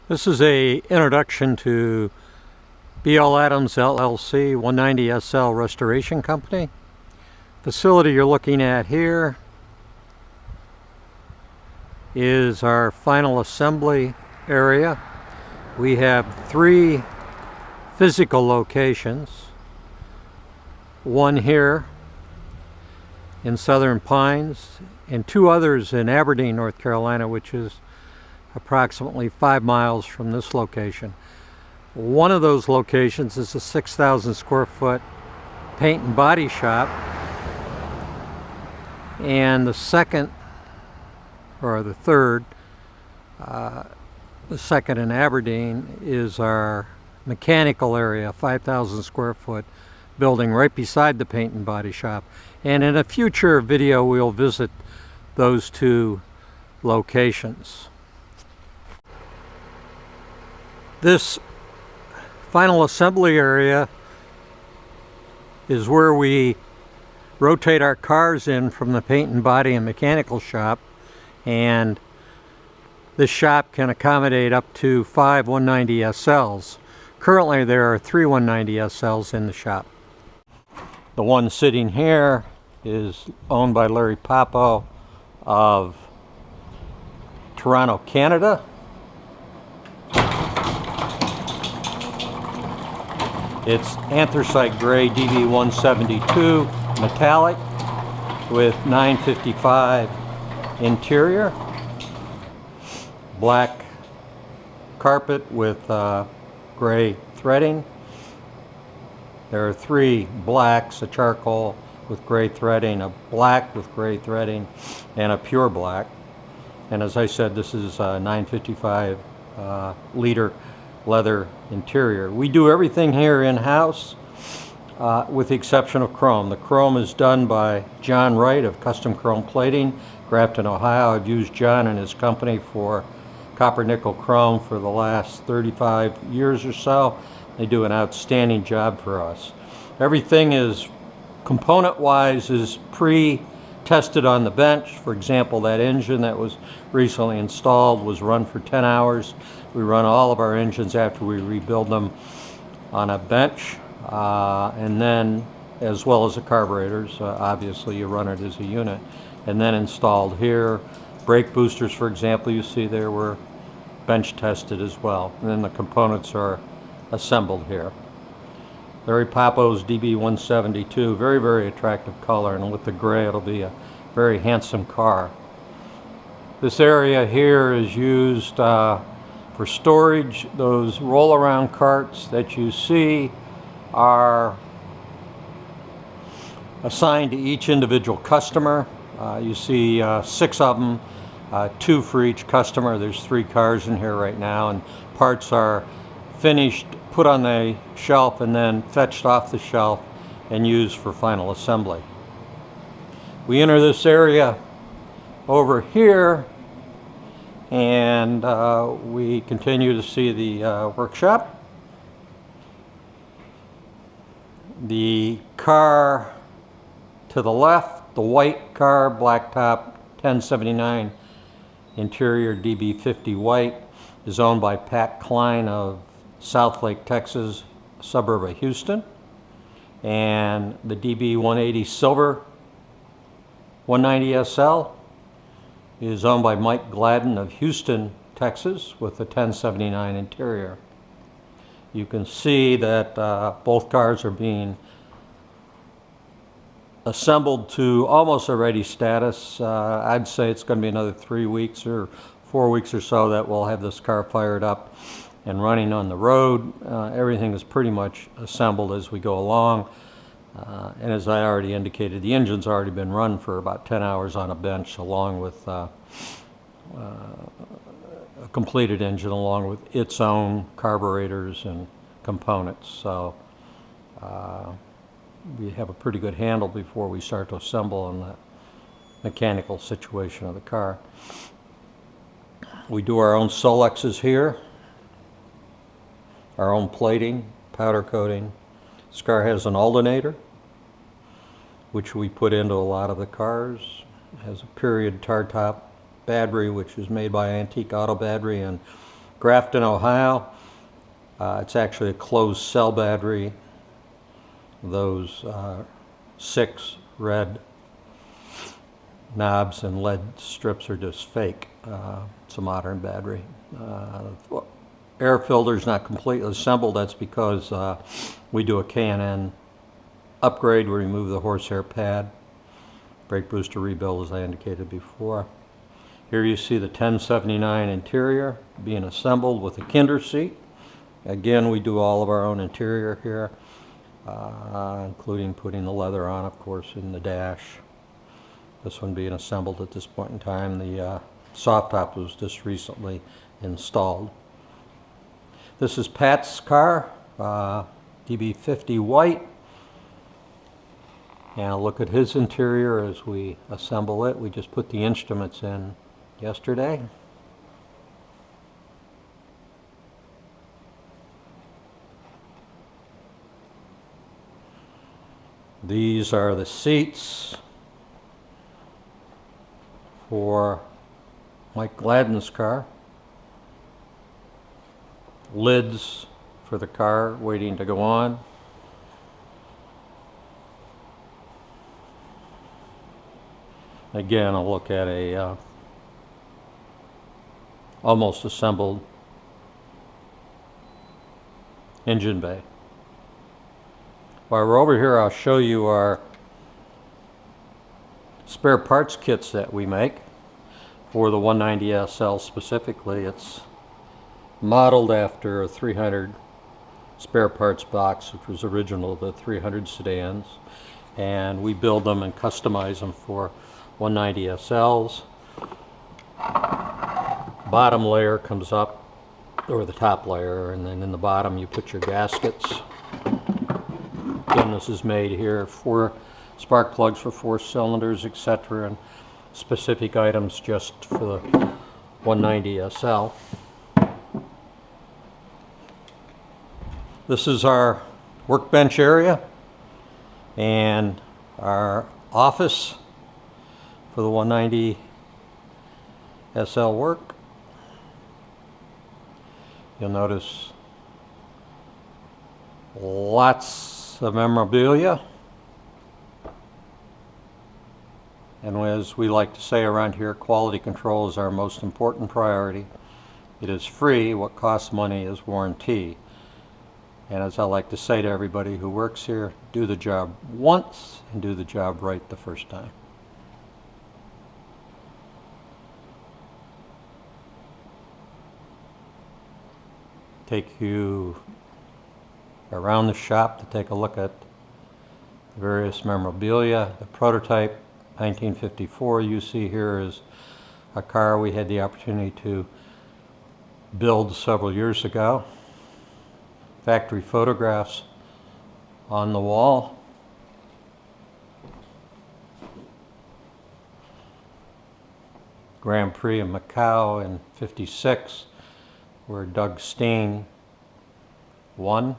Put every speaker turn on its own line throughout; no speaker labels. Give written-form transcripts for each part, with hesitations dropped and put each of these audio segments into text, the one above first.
This is a introduction to B.L. Adams LLC 190 SL Restoration Company. Facility you're looking at here is our final assembly area. We have 3 physical locations. One here in Southern Pines and 2 others in Aberdeen, North Carolina, which is approximately 5 miles from this location. One of those locations is a 6,000 square foot paint and body shop, and the second in Aberdeen is our mechanical area, 5,000 square foot building right beside the paint and body shop. And in a future video we'll visit those 2 locations. This final assembly area is where we rotate our cars in from the paint and body and mechanical shop, and this shop can accommodate up to 5 190 SLs. Currently there are 3 190 SLs in the shop. The one sitting here is owned by Larry Papo of Toronto, Canada. It's anthracite gray DB172 metallic with 955 interior. Black carpet with gray threading. There are 3 blacks, a charcoal with gray threading, a black with gray threading, and a pure black. And as I said, this is a 955 liter leather interior. We do everything here in-house with the exception of chrome. The chrome is done by John Wright of Custom Chrome Plating, Grafton, Ohio. I've used John and his company for copper nickel chrome for the last 35 years or so. They do an outstanding job for us. Everything is component-wise is pre-tested on the bench. For example, that engine that was recently installed was run for 10 hours. We run all of our engines after we rebuild them on a bench, and then as well as the carburetors. Obviously you run it as a unit, and then installed here. Brake boosters, for example, you see there were bench tested as well, and then the components are assembled here. Larry Papo's DB172, very, very attractive color, and with the gray it'll be a very handsome car. This area here is used for storage. Those roll-around carts that you see are assigned to each individual customer. You see 6 of them, 2 for each customer. There's 3 cars in here right now, and parts are finished, put on the shelf, and then fetched off the shelf and used for final assembly. We enter this area over here, and we continue to see the workshop. The car to the left, the white car, blacktop 1079 interior DB50 white, is owned by Pat Klein of Southlake, Texas, a suburb of Houston. And the DB180 silver 190 SL is owned by Mike Gladden of Houston, Texas, with the 1079 interior. You can see that both cars are being assembled to almost a ready status. I'd say it's going to be another 3 weeks or 4 weeks or so that we'll have this car fired up and running on the road. Everything is pretty much assembled as we go along. And as I already indicated, the engine's already been run for about 10 hours on a bench, along with a completed engine, along with its own carburetors and components. So we have a pretty good handle before we start to assemble on the mechanical situation of the car. We do our own Solexes here, our own plating, powder coating. This car has an alternator, which we put into a lot of the cars. It has a period tar top battery, which is made by Antique Auto Battery in Grafton, Ohio. It's actually a closed cell battery. Those 6 red knobs and lead strips are just fake. It's a modern battery. Air filter is not completely assembled. That's because we do a K&N upgrade. We remove the horsehair pad. Brake booster rebuild, as I indicated before. Here you see the 1079 interior being assembled with a Kinder seat. Again, we do all of our own interior here, including putting the leather on, of course, in the dash. This one being assembled at this point in time. The soft top was just recently installed. This is Pat's car, DB50 white. And a look at his interior as we assemble it. We just put the instruments in yesterday. These are the seats for Mike Gladden's car. Lids for the car waiting to go on. Again, I'll look at a almost assembled engine bay. While we're over here, I'll show you our spare parts kits that we make for the 190 SL specifically. It's modeled after a 300 spare parts box, which was original to the 300 sedans, and we build them and customize them for 190 SLs. Bottom layer comes up, or the top layer, and then in the bottom you put your gaskets. Again, this is made here for spark plugs for 4 cylinders, etc., and specific items just for the 190 SL. This is our workbench area and our office for the 190 SL work. You'll notice lots of memorabilia, and as we like to say around here, quality control is our most important priority. It is free. What costs money is warranty. And as I like to say to everybody who works here, do the job once and do the job right the first time. Take you around the shop to take a look at various memorabilia. The prototype 1954 you see here is a car we had the opportunity to build several years ago. Factory photographs on the wall. Grand Prix in Macau in '56, where Doug Steen won.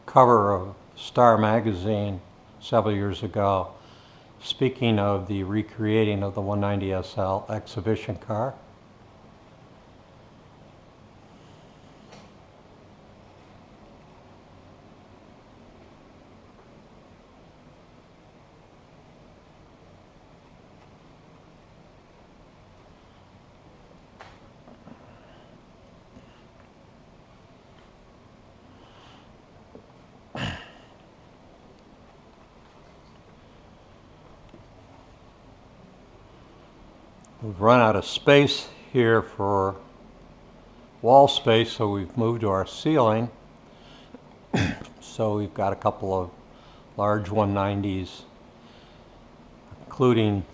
Cover of Star magazine several years ago, speaking of the recreating of the 190 SL exhibition car. We've run out of space here for wall space, so we've moved to our ceiling. So we've got a couple of large 190s, including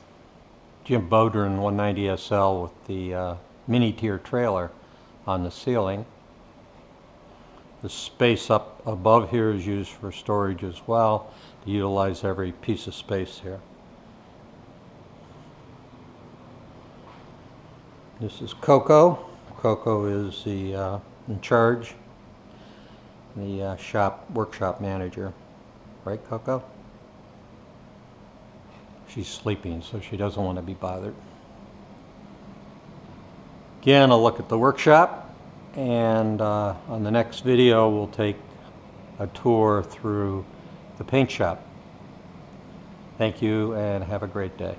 Jim Bodrin 190 SL with the mini tier trailer on the ceiling. The space up above here is used for storage as well, to utilize every piece of space here. This is Coco. Coco is the in charge, the workshop manager. Right, Coco? She's sleeping, so she doesn't want to be bothered. Again, a look at the workshop, and on the next video we'll take a tour through the paint shop. Thank you and have a great day.